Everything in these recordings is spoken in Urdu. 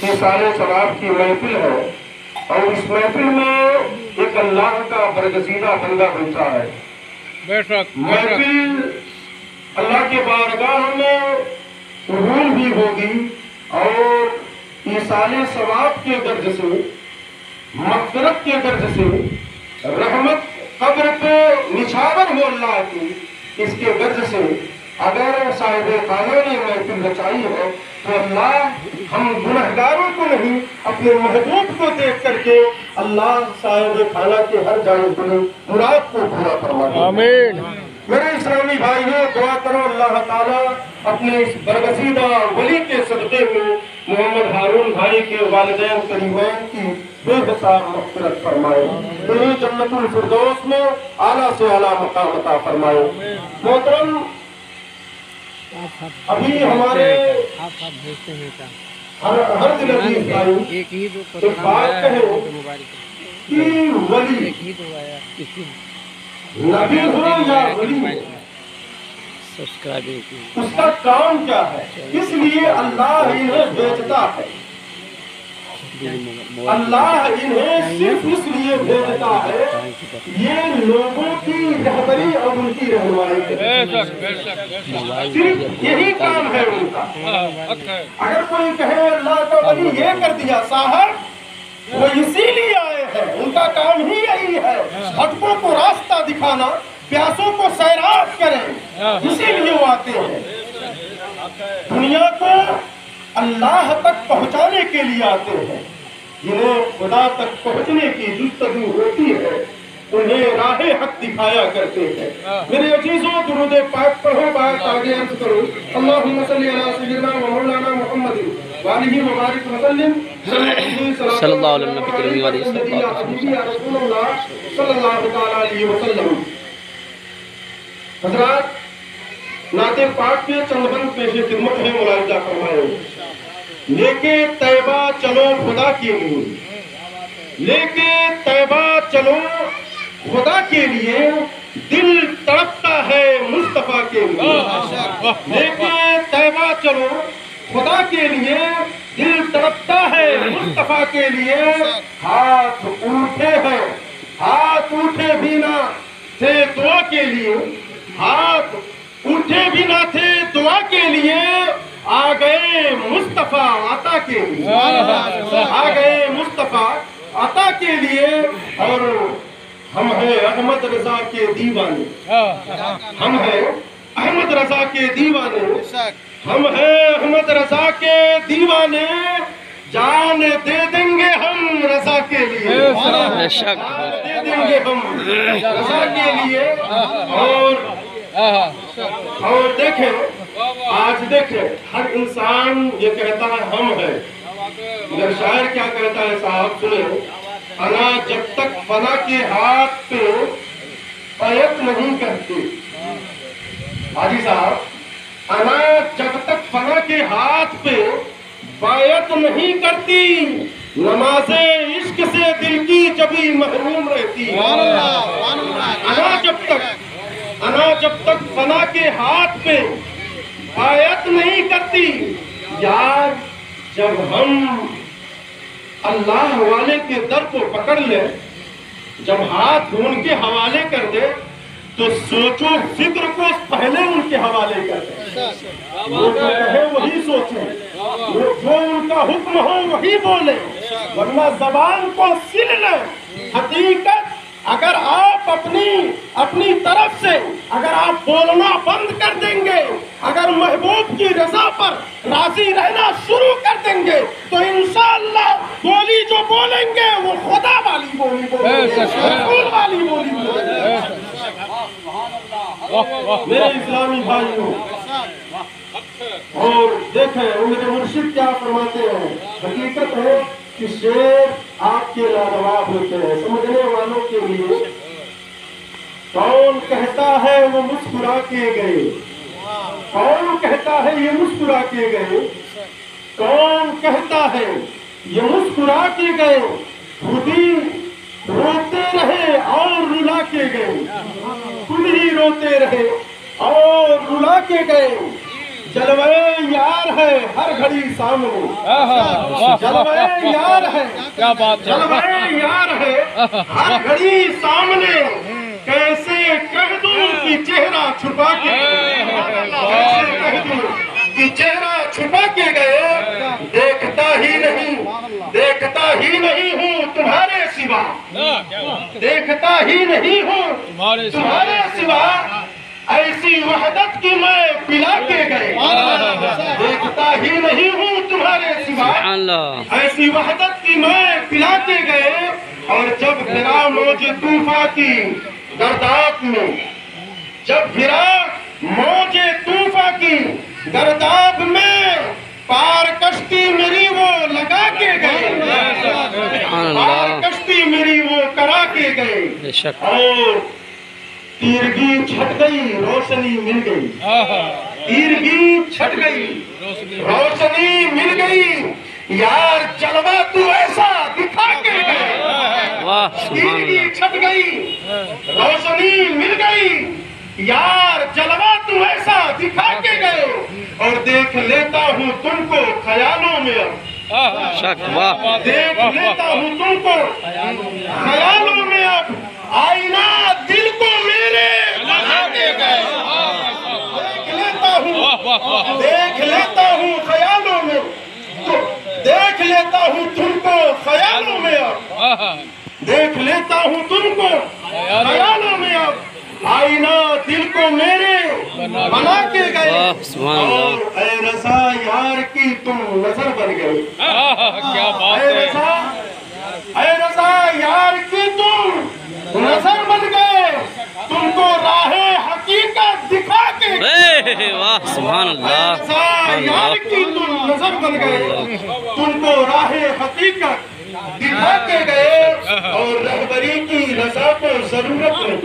کہ سارے ثواب کی محفل ہے اور اس محفل میں ایک اللہ کا برگزیدہ بندہ بنتا ہے۔ محفل اللہ کے بارگاہ میں قبول بھی ہوگی اور ایصال ثواب کے غرض سے، مغفرت کے غرض سے، رحمت قبر پہ نچھاور ہو اللہ کی، اس کے غرض سے اگر صاحب خانہ نے محفل رچائی ہے تو اللہ ہم گنہگاروں کو نہیں، اپنے محبوب کو دیکھ کر کے اللہ صاحب خانہ کے ہر جانب مراد کو پورا فرمائے۔ آمین۔ میرے اسلامی بھائیوں، دعا کرو اللہ تعالیٰ اپنے اس برگزیدہ ولی کے صدقے میں محمد ہارون بھائی کے والدین کریمین کی بے حساب مغفرت فرمائے، انہیں جنت الفردوس میں اعلیٰ سے اعلیٰ مقام عطا فرمائے۔ محترم، ابھی ہمارے ہر دل عزیز بھائی ایک بات کہے کہ ولی نبی ہو یا ولی اس کا کام کیا ہے، اس لیے اللہ انہیں بھیجتا ہے۔ اللہ انہیں صرف اس لیے بھیجتا ہے یہ لوگوں کی رہبری اور ان کی رہنمائی کرے، صرف یہی کام ہے ان کا۔ اگر کوئی کہے اللہ کا ولی یہ کر دیا، صاحب وہ اسی لیے آئے ہیں، ان کا کام ہی یہی ہے، بھٹکوں کو راستہ دکھانا، پیاسوں کو سیراب کریں، اسی لیے وہ آتے ہیں۔ دنیا کو اللہ تک پہنچانے کے لیے آتے ہیں، جنہیں خدا تک پہنچنے کی جستجو ہوتی ہے انہیں راہ حق دکھایا کرتے ہیں۔ میرے عزیزوں، درود پاک پڑھو، بات آگے عرض کرو۔ اللہم صلی علی سیدنا و مولانا محمد وآلہ وبارک وسلم صلی اللہ علیہ وسلم۔ حضرات، نعت پاک کے چند بند پیش خدمت ہے، ملاحظہ فرمائیں۔ لے کے طیبہ چلو خدا کے لیے، لے کے طیبہ چلو خدا کے لیے، دل تڑپتا ہے مصطفیٰ کے لیے۔ لے کے طیبہ چلو خدا کے لیے، دل تڑپتا ہے مصطفیٰ کے لیے۔ ہاتھ اٹھے ہیں، ہاتھ اٹھے بھی نہ تھے دعا کے لیے، ہاتھ اٹھے بھی نہ تھے دعا کے لیے، آ گئے مصطفیٰ عطا کے لیے، آ گئے مصطفیٰ عطا کے لیے۔ اور ہم ہیں احمد رضا کے دیوانے، ہم ہیں احمد رضا کے دیوانے، ہم ہیں احمد رضا کے دیوانے، جان دے دیں گے ہم رضا کے لیے، جان دے دیں گے ہم رضا کے لیے۔ اور دیکھیں، آج دیکھیں، ہر انسان یہ کہتا ہے ہم ہیں، مگر شاعر کیا کہتا ہے صاحب سنیں، انا جب تک فنا کے ہاتھ پہ بیعت نہیں کرتی، حاجی صاحب، انا جب تک فنا کے ہاتھ پہ بیعت نہیں کرتی، نماز عشق سے دل کی جبھی محروم رہتی۔ انا جب تک فنا کے ہاتھ پہ بیعت نہیں کرتی، یار جب ہم اللہ والے کے در کو پکڑ لیں، جب ہاتھ ان کے حوالے کر دے تو سوچو فکر کو پہلے ان کے حوالے کر دیں، وہ جو کہے وہی سوچیں، جو ان کا حکم ہو وہی بولیں، ورنہ زبان کو سل لیں۔ حقیقت اگر آپ اپنی طرف سے اگر آپ بولنا بند کر دیں گے، اگر محبوب کی رضا پر راضی رہنا شروع کر دیں گے تو انشاءاللہ بولی جو بولیں گے وہ خدا والی بولی بولیں گے، رسول والی بولی بولیں گے۔ میرے اسلامی بھائیوں، اور دیکھیں میرے مرشد کیا فرماتے ہیں، حقیقت ہے کہ شعر آپ کے لاجواب ہوتے ہیں، سمجھنے والوں کے لیے۔ کون کہتا ہے وہ مسکرا کے گئے، کون کہتا ہے یہ مسکرا کے گئے، کون کہتا ہے یہ مسکرا کے گئے، خود ہی روتے رہے اور رلا کے گئے، خود ہی روتے رہے اور رلا کے گئے۔ جلوے یار ہے ہر گھڑی سامنے، جلوے یار ہے، کیا بات ہے، جلوے یار ہے ہر گھڑی سامنے، کیسے کہہ دوں کہ چہرہ چھپا کے، کیسے کہہ دوں کہ چہرہ چھپا کے گئے، دیکھتا ہی نہیں، دیکھتا ہی نہیں ہوں تمہارے سوا، دیکھتا ہی نہیں ہوں تمہارے سوا، ایسی وحدت کی میں پلا کے گئے، دیکھتا ہی نہیں ہوں تمہارے سوا، ایسی وحدت کی میں پلا کے گئے، اور جب گرا موج طوفان کی گرداب میں، جب گرا موج طوفان کی گرداب میں، پار کشتی میری وہ لگا کے گئے، پار کشتی میری وہ کرا کے گئے، اور تیرگی چھٹ گئی روشنی مل گئی، تیرگی چھٹ گئی روشنی مل گئی، یار جلوہ تو ایسا دکھا کے گئے، تیرگی چھٹ گئی روشنی مل گئی، یار جلوہ تو ایسا دکھا کے گئے، اور دیکھ لیتا ہوں تم کو خیالوں میں اب، دیکھ لیتا ہوں تم کو خیالوں میں اب، آئینہ دل کو میرے بنا کے گئے، دیکھ لیتا ہوں خیالوں میں، دیکھ لیتا ہوں تم کو خیالوں میں اب، دیکھ لیتا ہوں تم کو خیالوں میں اب، آئینہ دل کو میرے بنا کے گئے، اور اے رضا یار کی تم نظر بن گئے، اے رضا یار کی تم نظر بن گئے، تم کو راہ حقیقت دکھا کے گئے، رضا یار کی تم نظر بن گئے، تم کو راہ حقیقت دکھا کے گئے، اور رہبری کی رضا کو ضرورت نہیں،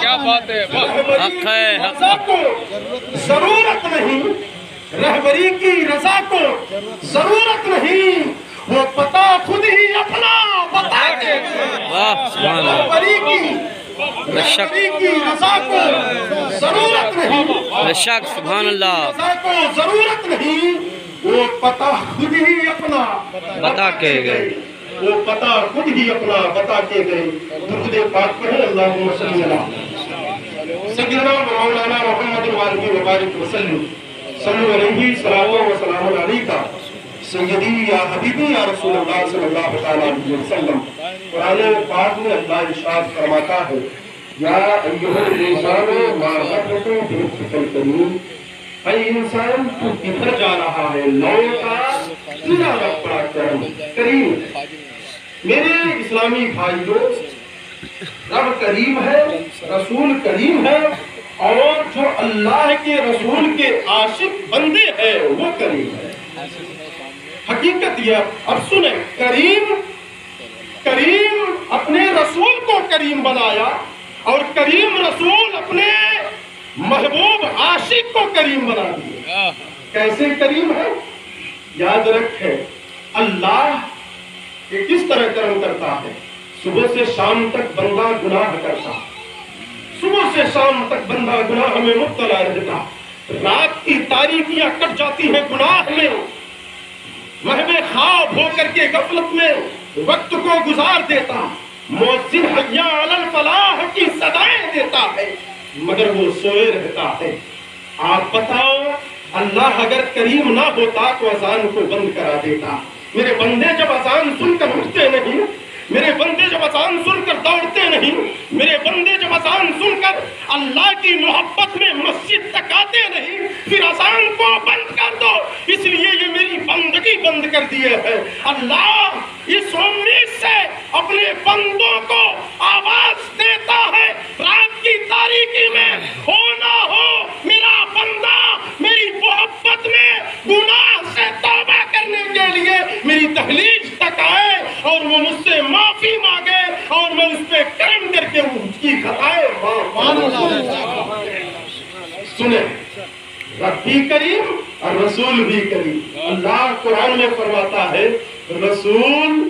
کیا بات ہے، رہبری کی رضا کو ضرورت نہیں، رہبری کی رضا کو ضرورت نہیں، وہ پتا خود ہی اپنا بتا کے رہبری کی رضا کو ضرورت نہیں، سبحان اللہ، رضا کو ضرورت نہیں، وہ پتا خود ہی اپنا بتا کے گئے، وہ پتا خود ہی اپنا بتا کے گئے، درود پاک پڑھیں اللہم صلی اللہ سیدنا مولانا محمد وآلہ وبارک وسلم، صلو علیہ صلاۃ و سلام علیکہ سیدی یا حبیبی یا رسول اللہ صلی اللہ علیہ وسلم۔ قرآن پاک میں اللہ ارشاد فرماتا ہے، یا ایھا الانسان ما غرک بربک الکریم، اے انسان تو کدھر جا رہا ہے، لوٹا تیرا رب بڑا کریم۔ میرے اسلامی بھائیوں، رب کریم ہے، رسول کریم ہے، اور جو اللہ کے رسول کے عاشق بندے ہیں وہ کریم ہے۔ حقیقت یہ، اب سنیں، کریم اپنے رسول کو کریم بنایا، اور کریم رسول اپنے محبوب عاشق کو کریم بنا دیا۔ کیسے کریم ہے؟ یاد رکھیں، اللہ یہ کس طرح کرم کرتا ہے؟ صبح سے شام تک بندہ گناہ کرتا، صبح سے شام تک بندہ گناہ میں مبتلا رہتا، رات کی تاریکیاں کٹ جاتی ہیں گناہ میں، وہم خواب ہو کر کے غفلت میں وقت کو گزار دیتا، مؤذن حی علی الفلاح کی صدائیں دیتا ہے، مگر وہ سوئے رہتا ہے۔ آپ بتاؤ، اللہ اگر کریم نہ ہوتا تو اذان کو بند کرا دیتا۔ میرے بندے جب اذان سن کر اٹھتے نہیں، میرے بندے جب اذان سن کر دوڑتے نہیں، میرے بندے جب اذان سن کر اللہ کی محبت میں مسجد تک آتے نہیں، پھر اذان کو بند کر دو، اس لیے یہ میری بندگی بند کر دیے ہے۔ اللہ اس امید سے اپنے بندوں کو آواز دیتا ہے، رات کی تاریکی میں ہو نہ ہو میرا بندہ میری محبت میں گناہ سے توبہ کرنے کے لیے میری دہلیز تک آئے، اور وہ مجھ سے معافی مانگے، اور میں اس پہ کرم کر کے اس کی خطائیں سنیں۔ رب بھی کریم اور رسول بھی کریم۔ اللہ قرآن میں فرماتا ہے، رسول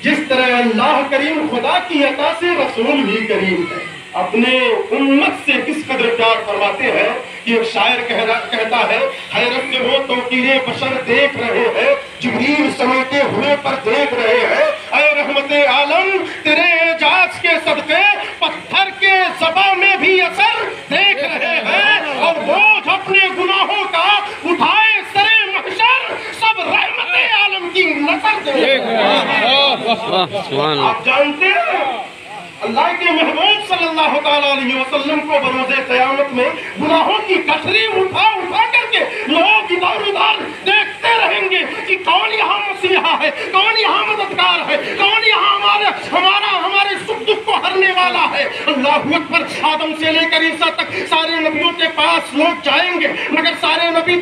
جس طرح اللہ کریم خدا کی عطا سے رسول بھی کریم ہے۔ اپنے امت سے کس قدر پیار فرماتے ہیں کہ ایک شاعر کہتا ہے حیرت سے وہ توقیر بشر دیکھ رہے ہیں جبریل سمیٹے ہوئے پر دیکھ رہے ہیں اے رحمت عالم تیرے اعجاز کے صدقے پتھر کے زباں میں بھی اثر دیکھ رہے ہیں اور بوجھ اپنے گناہوں کا اٹھائے سرے محشر سب رحمت عالم کی نظر دیکھ رہے ہیں۔ آپ جانتے ہیں اللہ کے محبوب صلی اللہ تعالیٰ علیہ وسلم کو بروز قیامت میں گناہوں کی گٹھری اٹھا کر کے لوگ ادھر ادھر دیکھتے رہیں گے کہ کون یہاں مسیحا ہے، کون یہاں مددگار ہے، کون یہاں ہمارے سکھ دکھ کو ہرنے والا ہے۔ اللہ اکبر۔ آدم سے لے کر عیسیٰ تک سارے نبیوں کے پاس لوگ جائیں گے مگر سارے نبی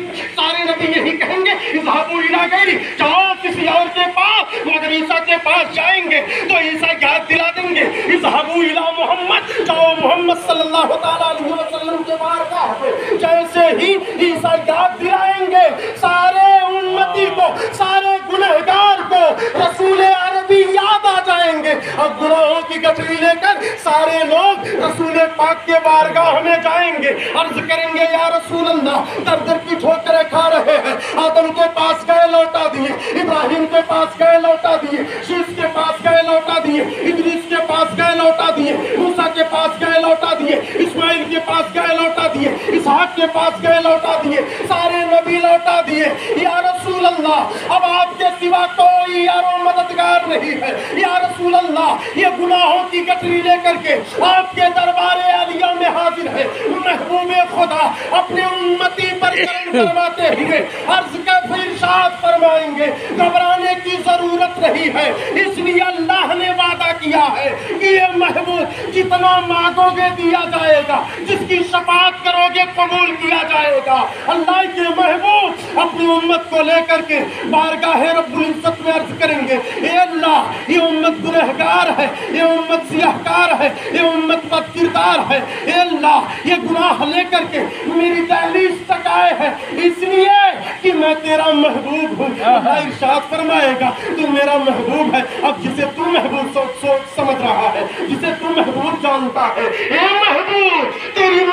یہی کہیں گے اذهبوا الی غیری، جاؤ کسی اور کے پاس، مگر عیسیٰ کے پاس جائیں گے تو عیسیٰ یاد دلا دیں گے اذهبوا الی محمد، جاؤ محمد صلی اللہ تعالیٰ علیہ وسلم کے بارگاہ پہ۔ جیسے ہی عیسیٰ یاد دلائیں گے سارے امتی کو، سارے گنہگار کو رسول عربی یاد آ جائیں گے اور گناہوں کی گٹھری لے کر سارے لوگ رسول پاک کے بارگاہ میں جائیں گے، عرض کریں گے یا رسول اللہ در در کی ٹھوکریں کھا رہے ہیں، آدم کے پاس گئے لوٹا دیے، ابراہیم کے پاس گئے لوٹا دیے، شیش کے پاس گئے لوٹا دیے، ادریس کے پاس گئے لوٹا دیے، موسیٰ کے پاس گئے لوٹا دیے، اسماعیل کے پاس گئے لوٹا دیے، اسحاق کے پاس گئے لوٹا دیے، سارے نبی لوٹا دیے۔ یا رسول اللہ اب آپ کے سوا کوئی یارو مددگار نہیں ہے، یا رسول اللہ یہ گناہوں کی گٹھری لے کر کے آپ کے دربار عالیہ میں حاضر ہے۔ محبوب خدا اپنے امتی پر کرم فرماتے ہوئے عرض کا ارشاد فرمائیں گے گھبرانے کی ضرورت نہیں ہے، اس لیے اللہ نے وعدہ کیا ہے کہ یہ محبوب جتنا مانگو گے دیا جائے گا، جس کی شفاعت کرو گے قبول کیا جائے گا۔ اللہ کے محبوب اپنی امت کو لے کر کے بارگاہ رب العزت میں عرض کریں گے اے اللہ یہ امت گنہگار ہے، یہ امت سیاہکار ہے، یہ امت بد کردار ہے، اے اللہ یہ گناہ لے کر کے میری دہلیز تک آئے ہیں اس لیے کہ میں تیرا محبوب ہوں۔ اللہ ارشاد فرمائے گا تو میرا محبوب ہے۔ اب جسے تو محبوب سوچ سمجھ رہا ہے، جسے تو محبوب جانتا ہے، اے محبوب تیری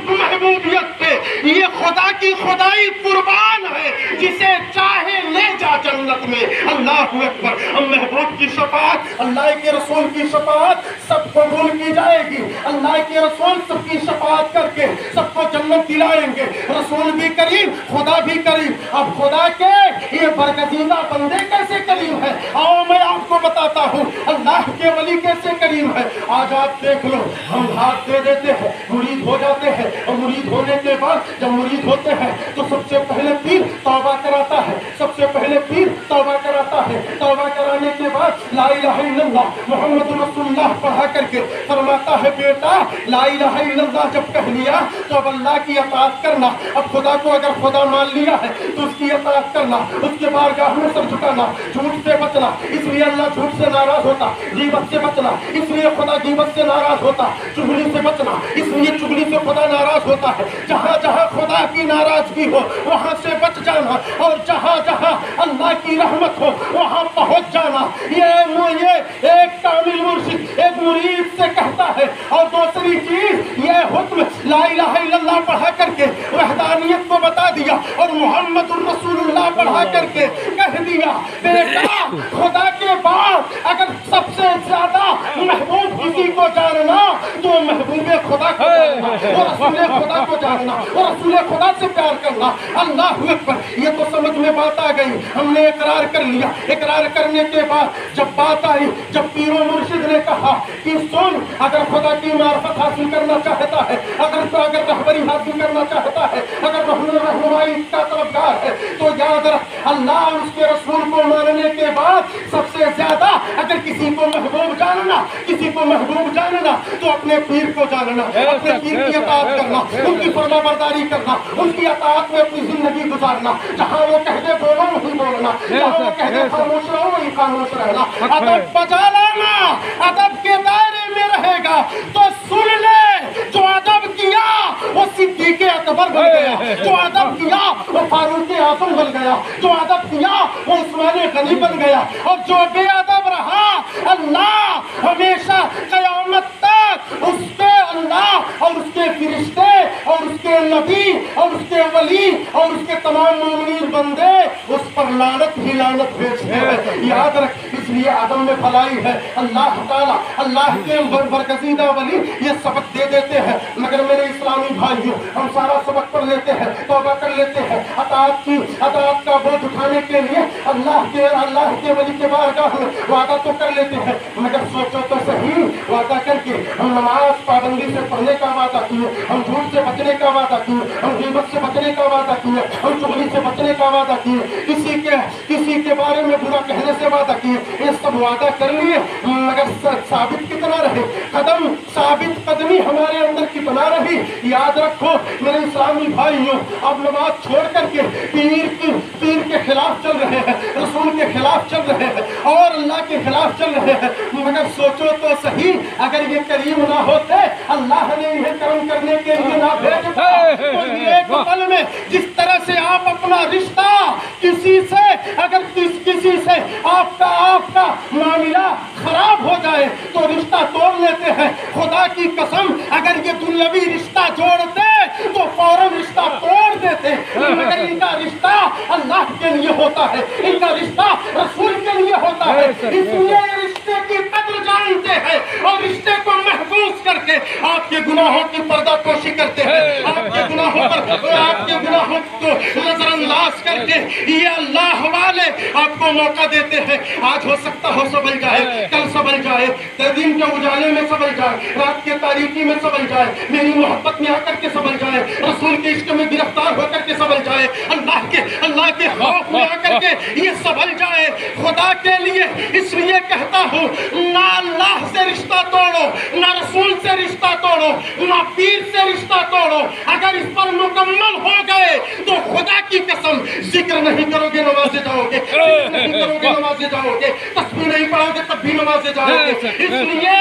محبوبیت پہ یہ خدا کی خدائی قربان ہے، جسے چاہے لے جا جنت میں۔ اللہ اکبر۔ اب محبوب کی شفاعت، اللہ کے رسول کی شفاعت سب قبول کی جائے گی۔ اللہ کے رسول سب کی شفاعت کر کے سب کو جنت دلائیں گے۔ رسول بھی کریم، خدا بھی کریم۔ اب خدا کے یہ برگزیدہ بندے کیسے کریم ہے، آؤ میں آپ کو بتاتا ہوں اللہ کے ولی کیسے کریم ہے۔ آج آپ دیکھ لو ہم ہاتھ دے دیتے ہیں، مرید ہو جاتے ہیں، اور مرید ہونے کے بعد جب مرید ہوتے ہیں تو سب سے پہلے پیر توبہ کراتا ہے، سب سے پہلے پیر توبہ کراتا ہے۔ توبہ کرانے کے بعد لا الہ الا اللہ محمد رسول اللہ پڑھا کر کے فرماتا ہے بیٹا لا الہ الا اللہ جب کہہ لیا تو اب اللہ کی اطاعت کرنا۔ اب خدا کو اگر خدا مان لیا ہے تو اس کی اطاعت کرنا، اس کے بارگاہ میں سر جھکانا، جھوٹ سے بچنا، اس لیے اللہ جھوٹ سے ناراض ہوتا، غیبت سے بچنا، اس لیے خدا غیبت سے ناراض ہوتا، چغلی سے بچنا، اس لیے چغلی سے خدا ناراض ہوتا ہے۔ جہاں جہاں خدا کی ناراضگی ہو وہاں سے بچ جانا، اور جہاں جہاں اللہ کی رحمت ہو وہاں پہنچ جانا۔ یہ ایک کامل مرشد ایک مرید سے کہتا ہے۔ اور دوسری چیز یہ حکم لا الہ الا اللہ پڑھا کر کے وحدانیت کو بتا دیا اور محمد الرسول اللہ پڑھا کر کے کہہ دیا بیٹا خدا کے بعد اگر سب سے زیادہ محبوب کسی کو جاننا تو محبوب خدا کو جاننا، اور رسول خدا کو جاننا، اور رسول خدا سے پیار کرنا۔ اللہ اکبر۔ یہ تو سمجھ میں بات آ گئی، ہم نے اقرار کر لیا۔ اقرار کرنے کے بعد جب بات آئی، جب پیر و مرشد نے کہا کہ سن اگر خدا کی معرفت حاصل کرنا چاہتا ہے، اگر رہبری حاصل کرنا چاہتا ہے، اگر رہنمائی کا طلبگار ہے تو یاد رکھ اللہ اور اس کے رسول کو ماننے کے بعد سب سے زیادہ اگر کسی کو محبوب جاننا تو اپنے پیر کو جاننا، اپنے پیر کی اطاعت کرنا، ان کی فرما برداری کرنا، ان کی اطاعت میں اپنی زندگی گزارنا۔ جہاں وہ کہہ دے بولو وہی بولنا، جہاں وہ کہہ دے خاموش رہو وہی خاموش رہنا۔ ادب بجا لانا ادب کے دائرے میں رہے گا تو سن لے جو ادب کیا وہ صدیق اکبر بن گیا، جو ادب کیا وہ فاروق اعظم بن گیا، جو ادب کیا وہ عثمان غنی بن گیا، اور جو بے ادب رہا اللہ ہمیشہ قیامت تک اس کے اللہ اور اس کے فرشتے اور اس کے نبی اور اس کے ولی اور اس کے تمام مومنین بندے اس پر لعنت ہی لعنت بھیجتے ہیں. یاد رکھ، اس لیے عدم میں بھلائی ہے. اللہ تعالیٰ اللہ کے برگزیدہ ولی یہ سبق دے دیتے ہیں. مگر میرے اسلامی بھائیوں، ہم سارا سبق پڑھ لیتے ہیں، توبہ کر لیتے ہیں، اطاعت کا بوجھ اٹھانے کے لیے اللہ کے ولی کے بارگاہ میں وعدہ تو کر لیتے ہیں. مگر سوچو تو صحیح، وعدہ کر کے ہم نماز پابندی سے پڑھنے کا وعدہ کیے، ہم جھوٹ سے بچنے کا وعدہ کیے، ہم غیبت سے بچنے کا وعدہ کیے، ہم چغلی سے بچنے کا وعدہ کیے، کسی کے بارے میں برا کہنے سے وعدہ کیے. یہ سب وعدہ کر لیے، مگر ثابت کتنا رہے، ثابت قدمی ہمارے اندر کتنا رہی. یاد رکھو میرے اسلامی بھائیوں، اب نماز چھوڑ کر کے پیر کے خلاف چل رہے ہیں، رسول کے خلاف چل رہے ہیں اور اللہ کے خلاف چل رہے ہیں. مگر سوچو تو صحیح، اگر یہ کریم نہ ہوتے، اللہ نے انہیں کرم کرنے کے لیے نہ بھیجتا تو ایک پل میں جس طرح سے آپ اپنا رشتہ کسی سے آپ کا معاملہ خراب ہو جائے تو رشتہ توڑ لیتے ہیں. خدا کی قسم اگر یہ دنیاوی رشتہ جوڑتے تو فوراً رشتہ توڑ دیتے. مگر ان کا رشتہ اللہ کے لیے ہوتا ہے، ان کا رشتہ رسول کے لیے ہوتا ہے. اس لیے رشتے کی قدر جانتے ہیں اور رشتے کو محفوظ کر کے آپ کے گناہوں کی پردہ پوشی کرتے ہیں، آپ کے گناہوں کو نظر انداز کر کے یہ اللہ والے آپ کو موقع دیتے ہیں. آج ہو سکتا ہو سبل جائے، کل سبل جائے، دن کے اجالے میں سبل جائے، رات کے تاریکی میں سبل جائے، میری محبت میں آ کر کے سبل جائے، رسول کے عشق میں گرفتار ہو کر کے سبل جائے، اللہ کے خوف میں آ کر کے یہ سبل جائے. خدا کے لیے اس لیے کہتا ہوں، نہ اللہ سے رشتہ توڑو، نہ رسول سے رشتہ توڑو، نہ پیر سے رشتہ توڑو. اگر اس پر مکمل ہو گئے تو خدا کی قسم ذکر نہیں کرو گے نمازے جاؤ گے، نہیں کرو گے نمازے جاؤ گے، تسبیح نہیں پڑھو گے تب بھی نمازے جاؤ گے. اس لیے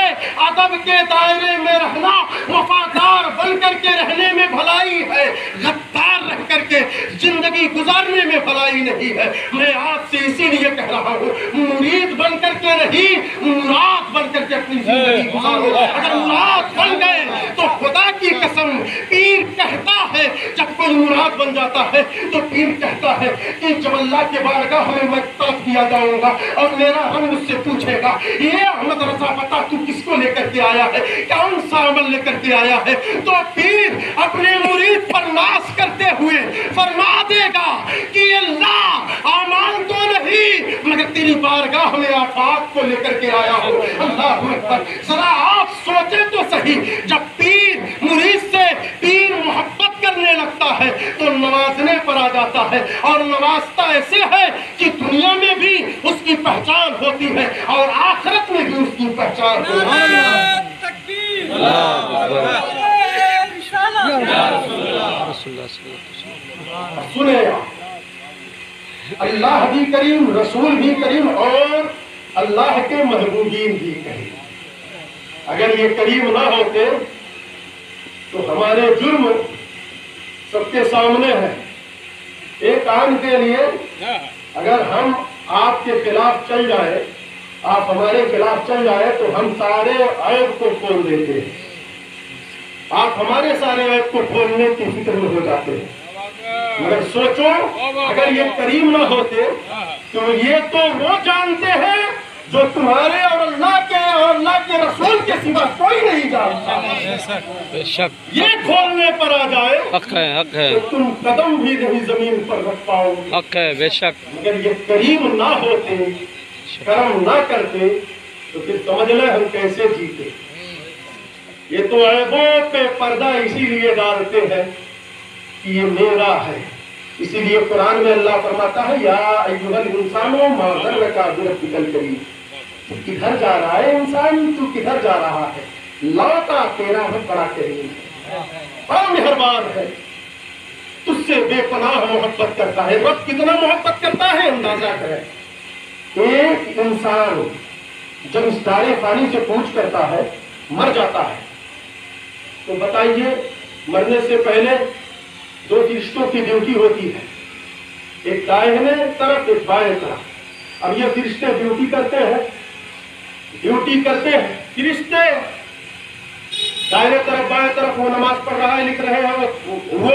ادب کے دائرے میں رہنا، وفادار بن کر کے رہنے میں بھلائی ہے، غدار رہ کر کے زندگی گزارنے میں بھلائی نہیں ہے. میں آج سے اسی لیے کہہ رہا ہوں، مرید بن کر کے نہیں، مراد بن کر کے اپنی زندگی گزارو. اگر مراد بن گئے تو خدا کی قسم پیر کہتا ہے، جب کوئی مراد بن جاتا ہے تو پیر کہتا ہے کہ جب اللہ کے بارگاہ میں طلب کیا جاؤں گا اور میرا رب مجھ سے پوچھے گا، یہ احمد رضا بتا تو کس کو لے کر کے آیا ہے، کون سا عمل لے کر کے آیا ہے، تو پیر اپنے مرید پر ناز کرتے ہوئے فرما دے گا کہ اللہ اعمال تو نہیں مگر تیری بارگاہ میں آفات کو لے کر کے آیا ہوں. اللہ اکبر. ذرا آپ سوچیں تو صحیح، جب پیر مرید سے پیر محبت کرنے لگتا ہے تو نوازنے پر آ جاتا ہے، اور نوازتا ایسے ہے کہ دنیا میں بھی اس کی پہچان ہوتی ہے اور آخرت میں بھی اس کی پہچان ہوتی ہے. سنیں اللہ بھی کریم، رسول بھی کریم اور اللہ کے محبوبین بھی کریم. اگر یہ کریم نہ ہوتے تو ہمارے جرم سب کے سامنے ہیں. ایک آن کے لیے اگر ہم آپ کے خلاف چل جائے، آپ ہمارے خلاف چل جائے تو ہم سارے عیب کو کھول دیتے ہیں. آپ ہمارے سارے عیب کو کھولنے کی فکر میں ہو جاتے ہیں. مگر سوچو اگر یہ کریم نہ ہوتے تو یہ تو وہ جانتے ہیں جو تمہارے اور اللہ کے رسول کے سوا کوئی نہیں جانتا. یہ کھولنے پر آ جائے حق ہے تو تم قدم بھی نہیں زمین پر رکھ پاؤ گے. حق ہے بے شک. مگر یہ کریم نہ ہوتے، کرم نہ کرتے تو پھر سمجھ لیں ہم کیسے جیتے. یہ تو عیبوں پہ پردہ اسی لیے ڈالتے ہیں کہ یہ میرا ہے. اسی لیے قرآن میں اللہ فرماتا ہے، یا ایھا الانسان ما غرک بربک الکریم. تو کدھر جا رہا ہے انسان، تو کدھر جا رہا ہے؟ لوٹا تیرا رب بڑا کریم ہے، بڑا مہربان ہے، تجھ سے بے پناہ محبت کرتا ہے. رب کتنا محبت کرتا ہے اندازہ کرے. ایک انسان جب اس دار فانی سے کوچ کرتا ہے، مر جاتا ہے، تو بتائیے مرنے سے پہلے دو فرشتوں کی ڈیوٹی ہوتی ہے، ایک دائیں طرف ایک بائیں طرف. اب یہ فرشتے ڈیوٹی کرتے ہیں. فرشتے دائیں طرف بائیں طرف وہ نماز پڑھ رہا ہے، لکھ رہے ہیں، وہ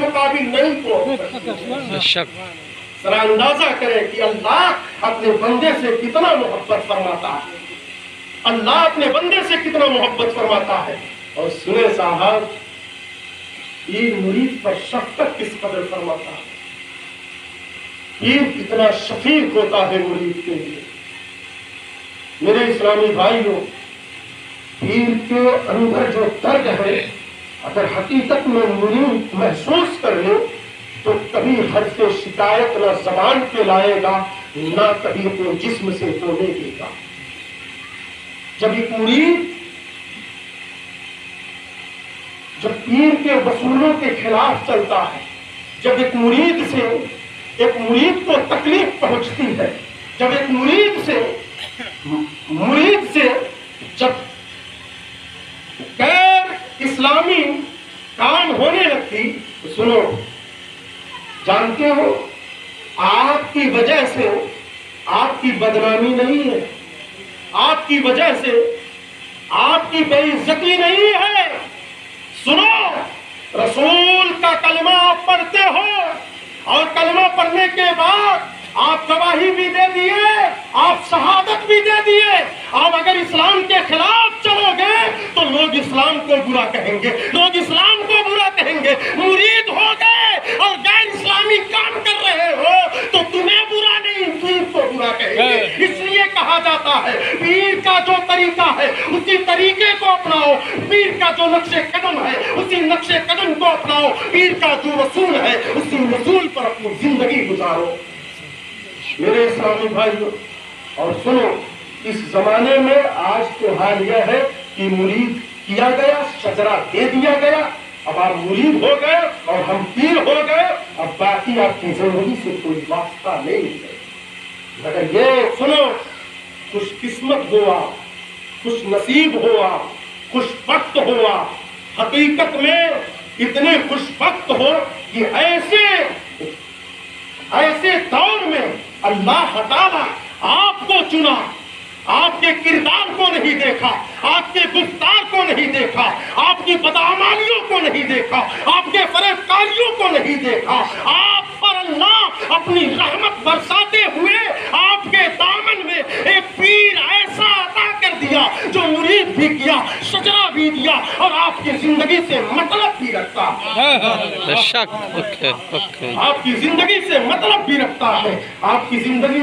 مقابل نہیں پہنچ سکتی۔ بے شک ذرا اندازہ کریں کہ اللہ اپنے بندے سے کتنا محبت فرماتا ہے، اللہ اپنے بندے سے کتنا محبت فرماتا ہے۔ اور سنیں صاحب، پیر مرید پر شفقت کس قدر فرماتا ہے، پیر کتنا شفیق ہوتا ہے مرید کے لیے۔ میرے اسلامی بھائیوں، پیر کے اندر جو درد ہے اگر حقیقت میں مرید محسوس کر لے تو کبھی حرف شکایت نہ زبان پہ لائے گا، نہ کبھی اپنے جسم سے ہونے دے گا۔ جب ایک مرید جب پیر کے وصولوں کے خلاف چلتا ہے، جب ایک مرید کو تکلیف پہنچتی ہے، جب ایک مرید سے جب غیر اسلامی کام ہونے لگتی، تو سنو، جانتے ہو آپ کی وجہ سے آپ کی بدنامی نہیں ہے، آپ کی وجہ سے آپ کی بے عزتی نہیں ہے۔ سنو، رسول کا کلمہ آپ پڑھتے ہو اور کلمہ پڑھنے کے بعد آپ گواہی بھی دے دیے، آپ شہادت بھی دے دیے، آپ اگر اسلام کے خلاف چلو گے تو لوگ اسلام کو برا کہیں گے، لوگ اسلام کو برا کہیں گے۔ مرید ہو گئے اور غیر اسلامی کام کر رہے ہو تو تمہیں برا نہیں، پیر کو برا کہیں گے۔ اس لیے کہا جاتا ہے پیر کا جو طریقہ ہے اسی طریقے کو اپناؤ، پیر کا جو نقش قدم ہے اسی نقش قدم کو اپناؤ، پیر کا جو اصول ہے اسی اصول پر اپنی زندگی گزارو۔ میرے اسلامی بھائیوں، اور سنو، اس زمانے میں آج تو حال یہ ہے کہ مرید کیا گیا، شجرہ دے دیا گیا، اب آپ مرید ہو گئے اور ہم پیر ہو گئے، اب باقی آپ کی زندگی سے کوئی واسطہ نہیں ہے۔ مگر یہ سنو، خوش قسمت ہوا، خوش نصیب ہوا، خوش بخت ہوا، حقیقت میں اتنے خوش بخت ہو کہ ایسے دور میں اللہ تعالیٰ آپ کو چنا، آپ کے کردار کو نہیں دیکھا، آپ کے گفتار کو نہیں دیکھا، آپ کی بدعمالیوں کو نہیں دیکھا، آپ کے فریب کاریوں کو نہیں دیکھا، آپ پر اللہ اپنی رحمت برساتے ہوئے آپ کے دامن میں ایک پیر ایسا عطا کر دیا جو مرید بھی کیا، شجرہ بھی دیا، اور آپ کی زندگی سے مطلب بھی رکھتا ہے۔ بے شک آپ کی زندگی سے مطلب بھی رکھتا ہے، آپ کی زندگی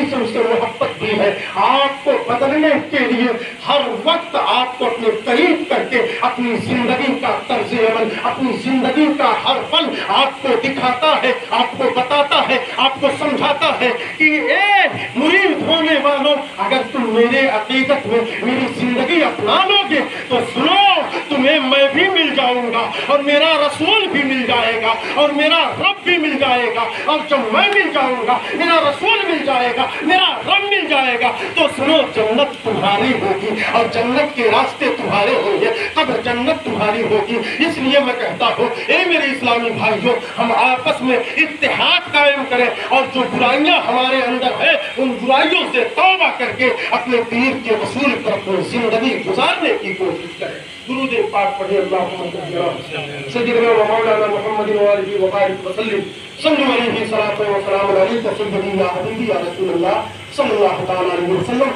سے اس سے محبت بھی ہے۔ آپ کو بدلنے کے لیے ہر وقت آپ کو اپنے قریب کر کے اپنی زندگی کا طرز عمل، اپنی زندگی کا ہر پل آپ کو دکھاتا ہے، آپ کو بتاتا ہے، آپ کو سمجھاتا ہے کہ اے مرید ہونے والوں، اگر تم میرے عقیدت میں میری زندگی اپنا لو گے تو سنو، تمہیں میں بھی مل جاؤں گا اور میرا رسول بھی مل جائے گا اور میرا رب بھی مل جائے گا، اور جب میں مل جاؤں گا، میرا رسول مل جائے گا، میرا رب مل جائے گا، تو سنو، جنت تمہاری ہوگی اور جنت کے راستے تمہارے ہوں گے، تب جنت تمہاری ہوگی۔ اس لیے میں کہتا ہوں، اے میرے اسلامی بھائیوں، ہم آپس میں اتحاد قائم کریں اور جو برائیاں ہمارے اندر ہیں ان برائیوں سے توبہ کر کے اپنے پیر کے اصول پر اپنی زندگی گزارنے کی کوشش کریں۔ درود پاک پڑھیں، اللہم صلی علی سیدنا و مولانا محمد وآلہ وبارک وسلم، صلو علیہ صلاۃ و سلام علیک سیدی یا حبیبی یا رسول اللہ صلی اللہ تعالی علیہ وسلم۔